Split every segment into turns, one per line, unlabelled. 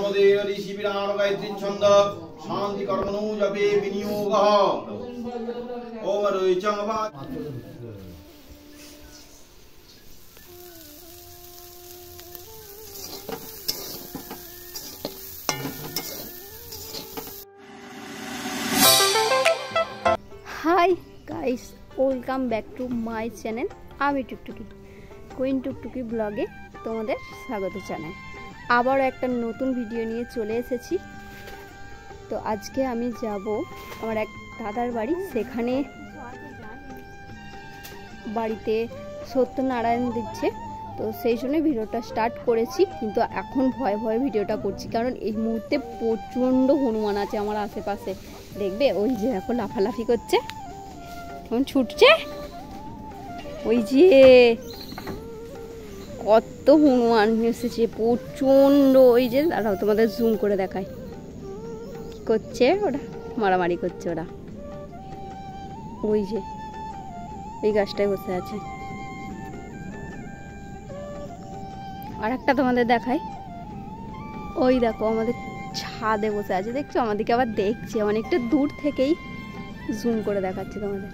ब्रह्मदेव ऋषि विराम गायत्री छंद शांति कर्मणो जपे विनियोगः ओम रुचंग भा।
Hi guys, welcome back to my channel. आमी टुकटुकी कुइन टुकटुकी ब्लगे তোমাদের স্বাগত জানাই। আবার একটা নতুন ভিডিও নিয়ে চলে এসেছি। তো আজকে আমি যাব আমার এক দাদার বাড়ি, সেখানে বাড়িতে সত্যনারায়ণ দিচ্ছে। তো সেই জন্য ভিডিওটা স্টার্ট করেছি, কিন্তু এখন ভয়ে ভয়ে ভিডিওটা করছি, কারণ এই মুহূর্তে প্রচণ্ড হনুমান আছে আমার আশেপাশে। দেখবে ওই যে এখন লাফালাফি করছে, এখন ছুটছে, ওই যে কত হনুমান এসেছে প্রচণ্ড। ওই যে দাঁড়াও তোমাদের জুম করে দেখায়, কি করছে ওরা, মারামারি করছে ওরা। ওই যে এই গাছটায় বসে আছে। আর একটা তোমাদের দেখায়, ওই দেখো আমাদের ছাদে বসে আছে, দেখছো আমাদেরকে আবার দেখছে, অনেকটা দূর থেকেই জুম করে দেখাচ্ছে তোমাদের।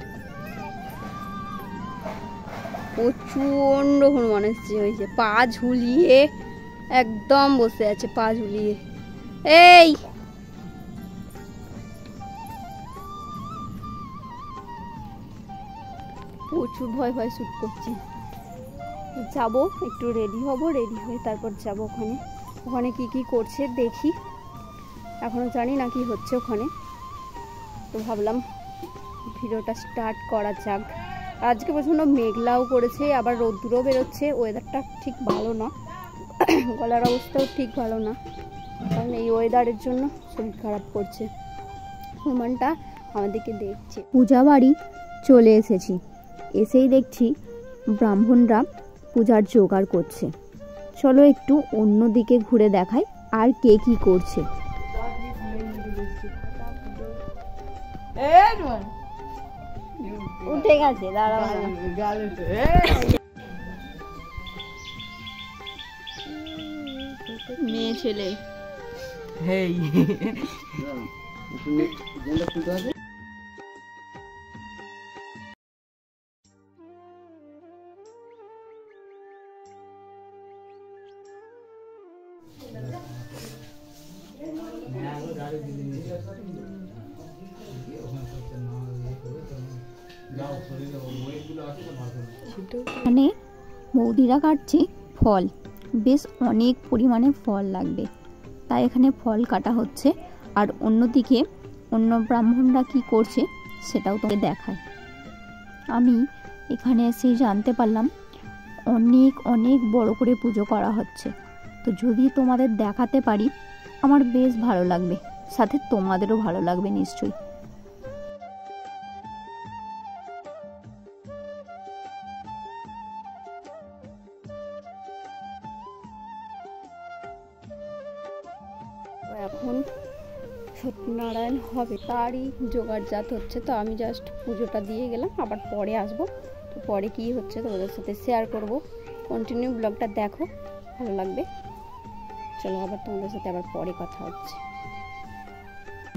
প্রচণ্ড হনুমান এসছে, ওই যে পা ঝুলিয়ে একদম বসে আছে, পা ঝুলিয়ে। এই প্রচুর ভয় ভয় শুট করছি। যাবো একটু রেডি হব, রেডি হয়ে তারপর যাব ওখানে। ওখানে কি কি করছে দেখি, এখনো জানি না কি হচ্ছে ওখানে। তো ভাবলাম ভিডিওটা স্টার্ট করা যাক। আজকে প্রচণ্ড মেঘলাও করেছে, আবার রোদ্দুরও বেরোচ্ছে। ওয়েদারটা ঠিক ভালো না, গলার অবস্থাও ঠিক ভালো না, কারণ এই ওয়েদারের জন্য শরীর খারাপ করছে। হনুমানটা আমাদেরকে দেখছে। পূজা বাড়ি চলে এসেছি, এসেই দেখছি ব্রাহ্মণরা পূজার জোগাড় করছে। চলো একটু অন্য দিকে ঘুরে দেখাই আর কে কি করছে। উঠে গেছে, দাঁড়াও মেয়ে ছেলে। এখানে বৌদিরা কাটছে ফল, বেশ অনেক পরিমাণে ফল লাগবে, তাই এখানে ফল কাটা হচ্ছে। আর অন্যদিকে অন্য ব্রাহ্মণরা কি করছে সেটাও তোকে দেখায়। আমি এখানে এসে জানতে পারলাম অনেক অনেক বড় করে পুজো করা হচ্ছে। তো যদি তোমাদের দেখাতে পারি আমার বেশ ভালো লাগবে, সাথে তোমাদেরও ভালো লাগবে নিশ্চয়ই। এখন সত্যনারায়ণ হবে, তারই জোগাড়জাত হচ্ছে। তো আমি জাস্ট পুজোটা দিয়ে গেলাম, আবার পরে আসবো। তো পরে কি হচ্ছে তোমাদের সাথে শেয়ার করব। কন্টিনিউ ব্লগটা দেখো, ভালো লাগবে। চলো আবার তোমাদের সাথে আবার পরে কথা হচ্ছে।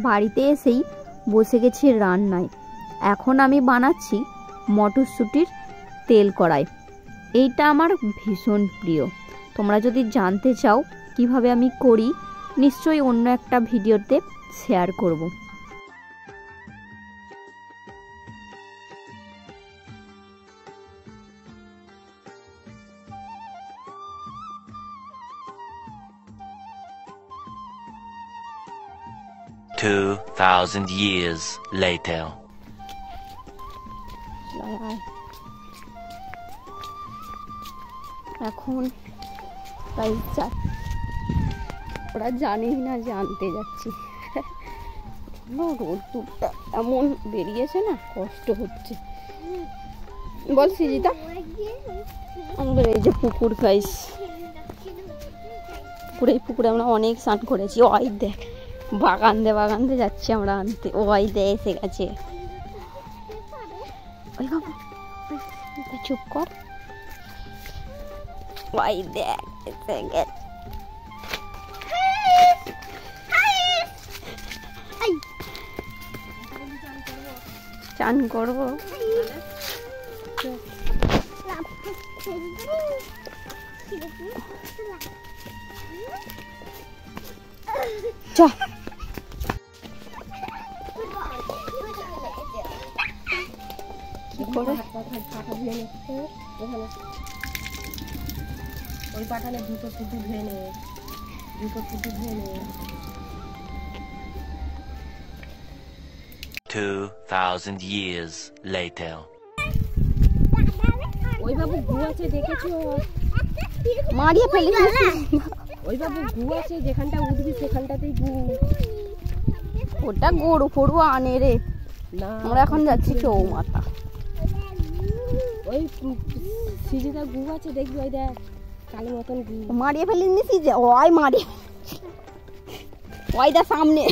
বাড়িতে এসেই বসে গেছি রান্নায়। এখন আমি বানাচ্ছি মটরশুঁটির তেল কড়াই। এইটা আমার ভীষণ প্রিয়। তোমরা যদি জানতে চাও কিভাবে আমি করি, নিশ্চয়ই অন্য একটা ভিডিওতে শেয়ার করব।
years later.
এখন তাই ওরা জানেই না যে আনতে যাচ্ছি। রোদ্দুরটা এমন বেরিয়েছে না, কষ্ট হচ্ছে। বল সিজিতা, আমাদের এই যে পুকুর গাইস, পুকুরে আমরা অনেক স্নান করেছি। ওই দেখ বাগান দিয়ে যাচ্ছি আমরা আনতে। ওই দে এসে গেছে। ওই বাবা চুপ কর। ওই দেখ এসে গেছে। চান করবো। চ কি করে
ওই পাঠানে দুটো শুধু ধুয়ে নে, দুটো শুধু ধুয়ে নে।
2000 years later.
ওই বাবু গু আছে দেখেছো?
মারিয়ে ফেলি।
ওই বাবু গু আছে, যেখানটা উঠবি সেখানটাতেই গু।
ওটা গরু ফরু আনে রে।
না
আমরা এখন যাচ্ছি চৌমাথা।
ওই সিজিটা গু আছে দেখবি, ওই দেখ কালো মতন গু।
মারিয়ে ফেলি নিছি যে ওই মারি ওইটা সামনে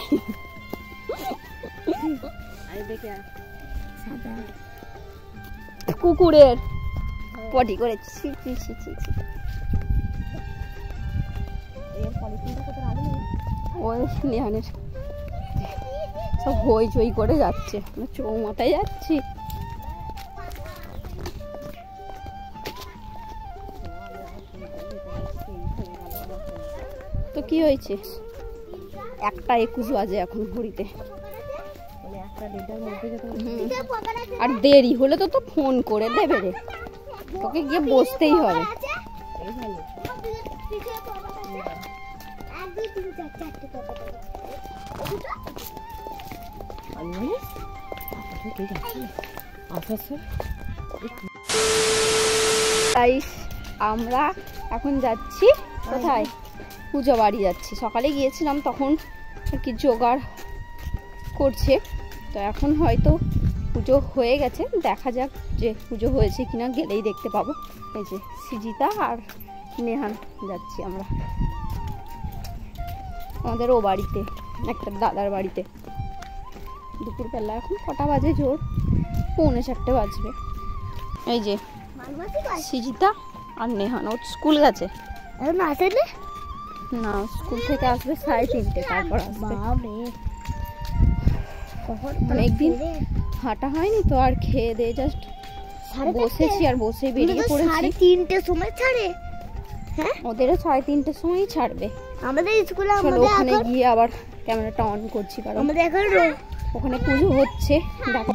আরে দেখে
কুকুরের পটি করে ছি ছি ছি ছি ছি।
এর পলিথিনটা কত রাখলি?
ওই নিহানের সব হইচই করে যাচ্ছে। আমরা চৌমাথায় যাচ্ছি। তো কি হয়েছে? 1:21 বাজে এখন ঘড়িতে।
মানে একটা দেড়টার মধ্যে যখন
আর দেরি হলে তো তো ফোন করে দেবে রে, তোকে গিয়ে বসতেই হবে।
এই ভালো আমি ঠিক আছে আচ্ছা।
তাই আমরা এখন যাচ্ছি কোথায়? পুজো বাড়ি যাচ্ছি। সকালে গিয়েছিলাম, তখন আর কি জোগাড় করছে। তো এখন হয়তো পুজো হয়ে গেছে, দেখা যাক যে পুজো হয়েছে কিনা, গেলেই দেখতে পাবো। এই যে সিজিতা আর নেহান যাচ্ছি আমরা আমাদের ও বাড়িতে, একটা দাদার বাড়িতে। দুপুরবেলা এখন কটা বাজে? জোর 3:45 বাজবে। এই যে সিজিতা আর নেহান ওর স্কুল গেছে। না, স্কুল থেকে আসবে 3:30, তারপর আসবে। অনেকদিন হাঁটা হয়নি তো, আর খেয়ে দিয়ে জাস্ট বসেছি, আর বসে বেরিয়ে পড়েছি।
3:30 সময় ছাড়ে? হ্যাঁ,
ওদেরও 3:30 সময়ই ছাড়বে।
আমাদের স্কুলে
চলো ওখানে গিয়ে আবার ক্যামেরাটা অন করছি, কারণ
আমাদের এখন
ওখানে পুজো হচ্ছে।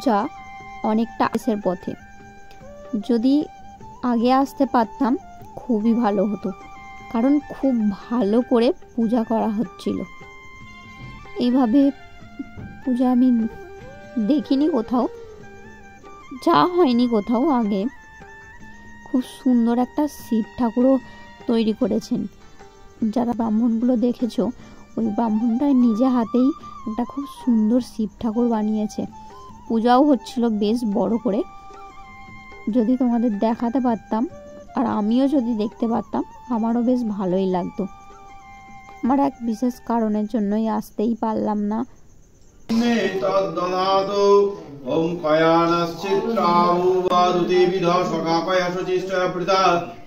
যা অনেকটা আইসের পথে, যদি আগে আসতে পারতাম খুবই ভালো হতো, কারণ খুব ভালো করে পূজা করা হচ্ছিল। এইভাবে পূজা আমি দেখিনি কোথাও, যা হয়নি কোথাও আগে। খুব সুন্দর একটা শিব ঠাকুরও তৈরি করেছেন। যারা ব্রাহ্মণগুলো দেখেছো, ওই ব্রাহ্মণটা নিজে হাতেই একটা খুব সুন্দর শিব ঠাকুর বানিয়েছে। পূজাও হচ্ছিল বেশ বড় করে। যদি তোমাদের দেখাতে পারতাম, আর আমিও যদি দেখতে পারতাম, আমারও বেশ ভালোই লাগতো। আমার এক বিশেষ কারণের জন্যই আসতেই পারলাম না।
ওম কয়ানশ্চিত্রাবুবাদুতি বিধ সকাকয়াশুচিষ্টপ্রীতা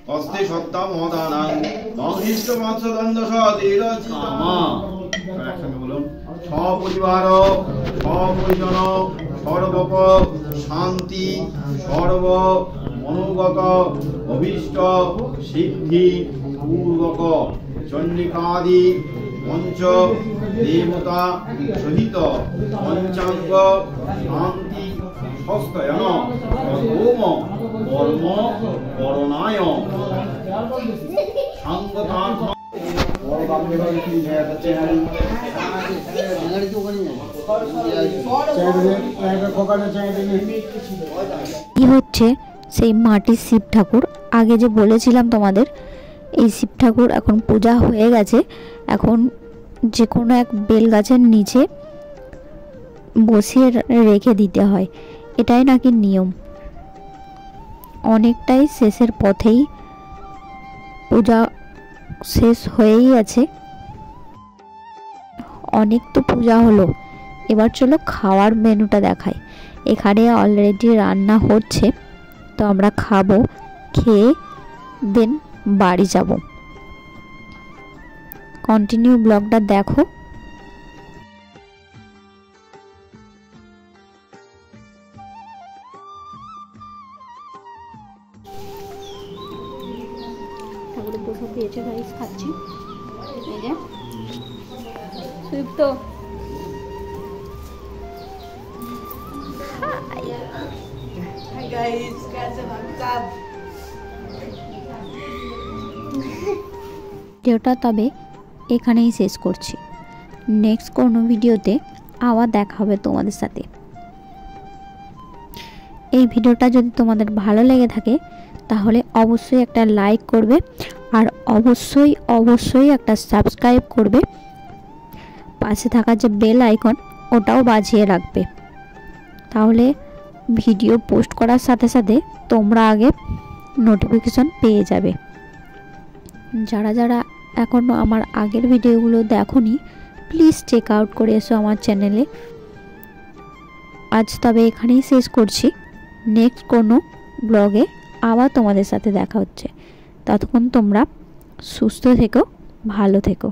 হস্তে সত্তামদানাং মহিষ্ট মৎস্যদন্দ সদীরচিতামা। একসঙ্গে বলুন। সপরিবার সপরিজন সর্বপ শান্তি সর্ব অনুগত অভীষ্ট সিদ্ধি পূর্বক চন্ডিকাদি পঞ্চ দেবতা সহিত পঞ্চাঙ্গ শান্তি হস্তয়ন ওম কর্ম করণায় সাঙ্গতান।
কি হচ্ছে সেই মাটির শিব ঠাকুর, আগে যে বলেছিলাম তোমাদের, এই শিব ঠাকুর এখন পূজা হয়ে গেছে। এখন যে কোনো এক বেল গাছের নিচে বসিয়ে রেখে দিতে হয়, এটাই নাকি নিয়ম। অনেকটাই শেষের পথেই, পূজা শেষ হয়েই আছে। অনেক তো পূজা হলো, এবার চলো খাওয়ার মেনুটা দেখাই। এখানে অলরেডি রান্না হচ্ছে, তো আমরা খাবো, খেয়ে দেন বাড়ি যাব। কন্টিনিউ ব্লগটা দেখো।
সুদীপ্ত
ভিডিওটা তবে এখানেই শেষ করছি। নেক্সট কোনো ভিডিওতে আবার দেখা হবে তোমাদের সাথে। এই ভিডিওটা যদি তোমাদের ভালো লেগে থাকে তাহলে অবশ্যই একটা লাইক করবে আর অবশ্যই একটা সাবস্ক্রাইব করবে। পাশে থাকা যে বেল আইকন ওটাও বাজিয়ে রাখবে, তাহলে ভিডিও পোস্ট করার সাথে সাথে তোমরা আগে নোটিফিকেশন পেয়ে যাবে। যারা যারা এখনও আমার আগের ভিডিওগুলো দেখোনি প্লিজ চেক আউট করে এসো আমার চ্যানেলে। আজ তবে এখানেই শেষ করছি। নেক্সট কোনো ব্লগে আবার তোমাদের সাথে দেখা হচ্ছে। ততক্ষণ তোমরা সুস্থ থেকো, ভালো থেকো।